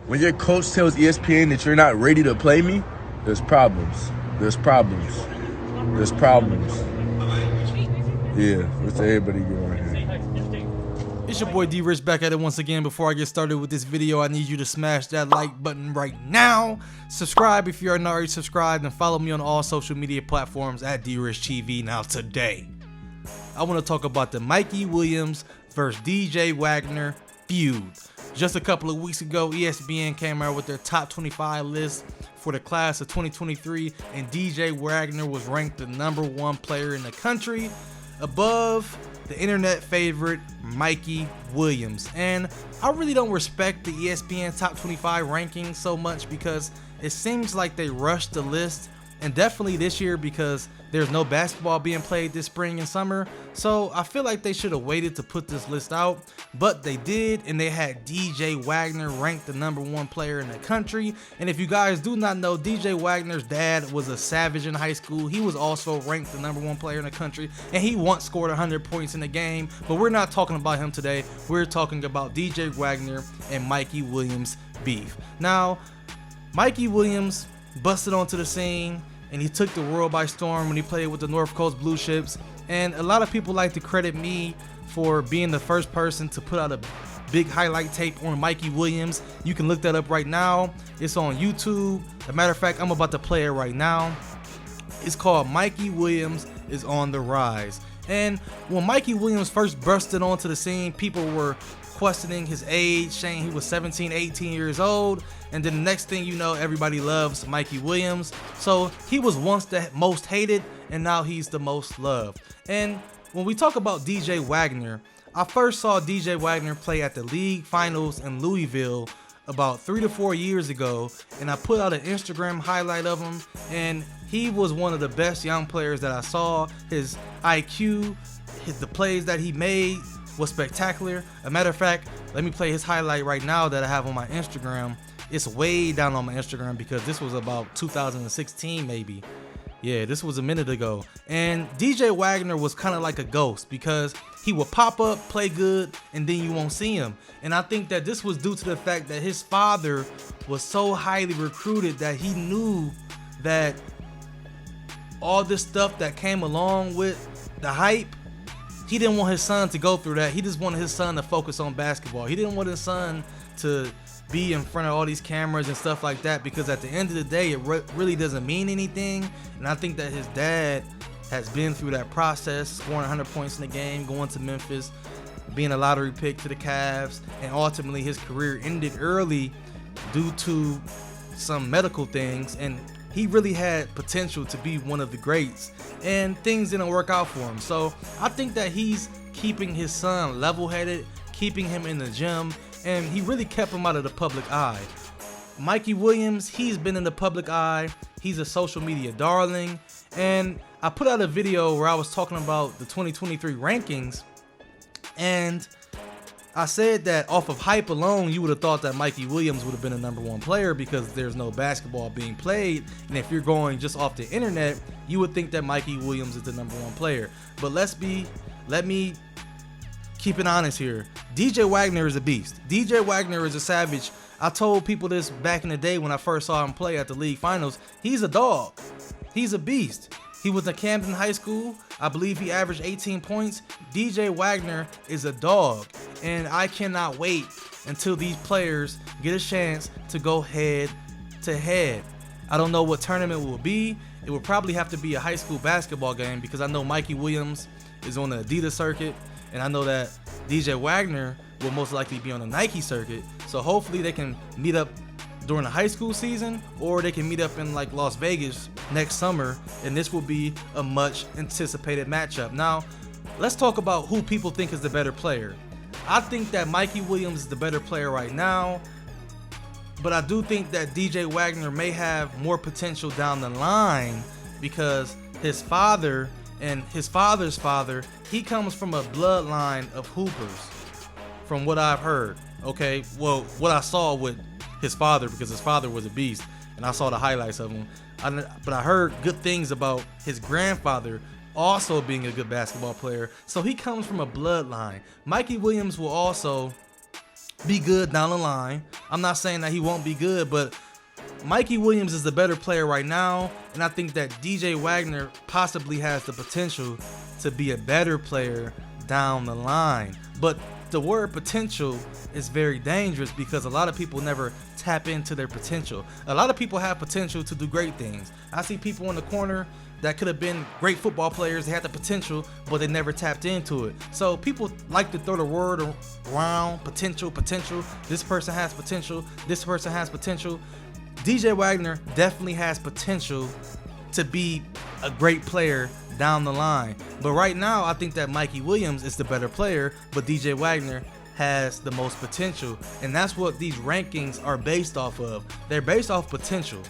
When your coach tells ESPN that you're not ready to play me, there's problems. There's problems. There's problems. Yeah, let's everybody go on here. It's your boy D-Rich back at it once again. Before I get started with this video, I need you to smash that like button right now. Subscribe if you are not already subscribed, and follow me on all social media platforms at D-Rich TV. Now today, I want to talk about the Mikey Williams versus DJ Wagner feud. Just a couple of weeks ago, ESPN came out with their top 25 list for the class of 2023, and DJ Wagner was ranked the #1 player in the country, above the internet favorite Mikey Williams. And I really don't respect the ESPN top 25 rankings so much, because it seems like they rushed the list, and definitely this year because there's no basketball being played this spring and summer. So I feel like they should have waited to put this list out, but they did, and they had DJ Wagner ranked the #1 player in the country. And if you guys do not know, DJ Wagner's dad was a Savage in high school. He was also ranked the #1 player in the country, and he once scored 100 points in a game. But we're not talking about him today. We're talking about DJ Wagner and Mikey Williams beef. Now, Mikey Williams busted onto the scene, and he took the world by storm when he played with the North Coast Blue Chips. And a lot of people like to credit me for being the first person to put out a big highlight tape on Mikey Williams. You can look that up right now. It's on YouTube. As a matter of fact, I'm about to play it right now. It's called Mikey Williams is on the Rise. And when Mikey Williams first busted onto the scene, people were questioning his age, saying he was 17, 18 years old. And then the next thing you know, everybody loves Mikey Williams. So he was once the most hated, and now he's the most loved. And when we talk about DJ Wagner, I first saw DJ Wagner play at the league finals in Louisville about 3 to 4 years ago, and I put out an Instagram highlight of him, and he was one of the best young players that I saw. His IQ, the plays that he made was spectacular. A matter of fact, let me play his highlight right now that I have on my Instagram. It's way down on my Instagram because this was about 2016 maybe. Yeah, this was a minute ago. And DJ Wagner was kind of like a ghost, because he would pop up, play good, and then you won't see him. And I think that this was due to the fact that his father was so highly recruited that he knew that all this stuff that came along with the hype, he didn't want his son to go through that. He just wanted his son to focus on basketball. He didn't want his son to be in front of all these cameras and stuff like that, because at the end of the day, it really doesn't mean anything. And I think that his dad has been through that process, scoring 100 points in the game, going to Memphis, being a lottery pick to the Cavs, and ultimately his career ended early due to some medical things. And he really had potential to be one of the greats, and things didn't work out for him. So I think that he's keeping his son level-headed, keeping him in the gym, and he really kept him out of the public eye. Mikey Williams, he's been in the public eye. He's a social media darling. And I put out a video where I was talking about the 2023 rankings, and I said that off of hype alone, you would have thought that Mikey Williams would have been a #1 player, because there's no basketball being played. And if you're going just off the internet, you would think that Mikey Williams is the #1 player. But let me keep it honest here. DJ Wagner is a beast. DJ Wagner is a savage. I told people this back in the day when I first saw him play at the league finals. He's a dog. He's a beast. He was at Camden High School. I believe he averaged 18 points. DJ Wagner is a dog, and I cannot wait until these players get a chance to go head to head. I don't know what tournament it will be. It will probably have to be a high school basketball game, because I know Mikey Williams is on the Adidas circuit, and I know that DJ Wagner will most likely be on the Nike circuit. So hopefully they can meet up during the high school season, or they can meet up in like Las Vegas next summer, and this will be a much anticipated matchup. Now, let's talk about who people think is the better player. I think that Mikey Williams is the better player right now, but I do think that DJ Wagner may have more potential down the line, because his father and his father's father, he comes from a bloodline of hoopers, from what I've heard. Okay, well, what I saw with his father, because his father was a beast, and I saw the highlights of him. But I heard good things about his grandfather also being a good basketball player. So he comes from a bloodline. Mikey Williams will also be good down the line. I'm not saying that he won't be good, but Mikey Williams is the better player right now, and I think that DJ Wagner possibly has the potential to be a better player down the line. But the word potential is very dangerous because a lot of people never tap into their potential. A lot of people have potential to do great things. I see people in the corner that could have been great football players. They had the potential, but they never tapped into it. So people like to throw the word around, potential. This person has potential. This person has potential. DJ Wagner definitely has potential to be a great player down the line. But right now, I think that Mikey Williams is the better player, but DJ Wagner has the most potential. And that's what these rankings are based off of. They're based off potential.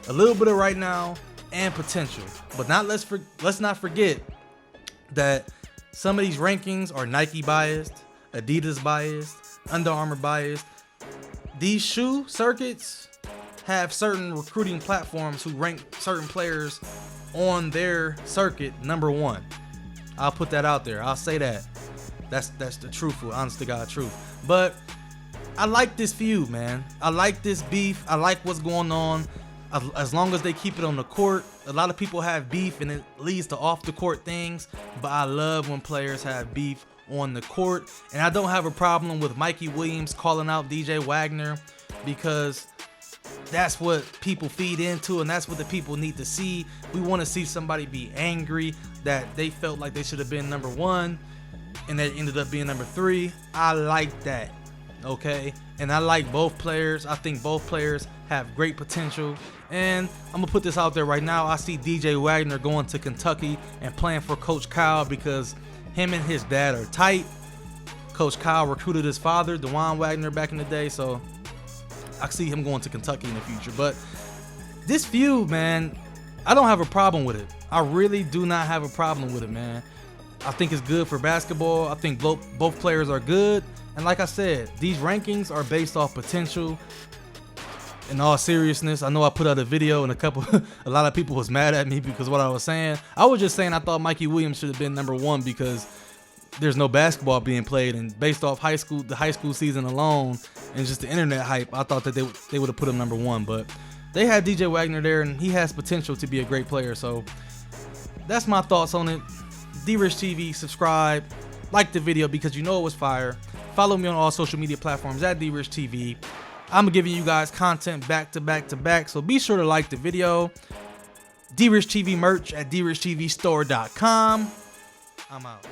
A little bit of right now and potential. But let's not forget that some of these rankings are Nike biased, Adidas biased, Under Armour biased. These shoe circuits have certain recruiting platforms who rank certain players on their circuit number one. I'll put that out there. I'll say that. That's the truthful, honest to God truth. But I like this feud, man. I like this beef. I like what's going on. As long as they keep it on the court. A lot of people have beef and it leads to off the court things, but I love when players have beef on the court. And I don't have a problem with Mikey Williams calling out DJ Wagner, because that's what people feed into and that's what the people need to see. We want to see somebody be angry that they felt like they should have been number one and they ended up being number three. I like that, okay? And I like both players. I think both players have great potential. And I'm going to put this out there right now. I see DJ Wagner going to Kentucky and playing for Coach Kyle because him and his dad are tight. Coach Kyle recruited his father, DeJuan Wagner, back in the day. So I see him going to Kentucky in the future. But this feud, man, I don't have a problem with it. I really do not have a problem with it, man. I think it's good for basketball. I think both players are good. And like I said, these rankings are based off potential. In all seriousness, I know I put out a video and a lot of people was mad at me because of what I was saying. I was just saying I thought Mikey Williams should have been number one because there's no basketball being played, and based off the high school season alone and just the internet hype, I thought that they would have put him number one. But they had DJ Wagner there and he has potential to be a great player. So that's my thoughts on it. D-Rich TV, subscribe, like the video because you know it was fire. Follow me on all social media platforms at D-Rich TV. I'm giving you guys content back to back, so be sure to like the video. D-Rich TV merch at drichtvstore.com. I'm out.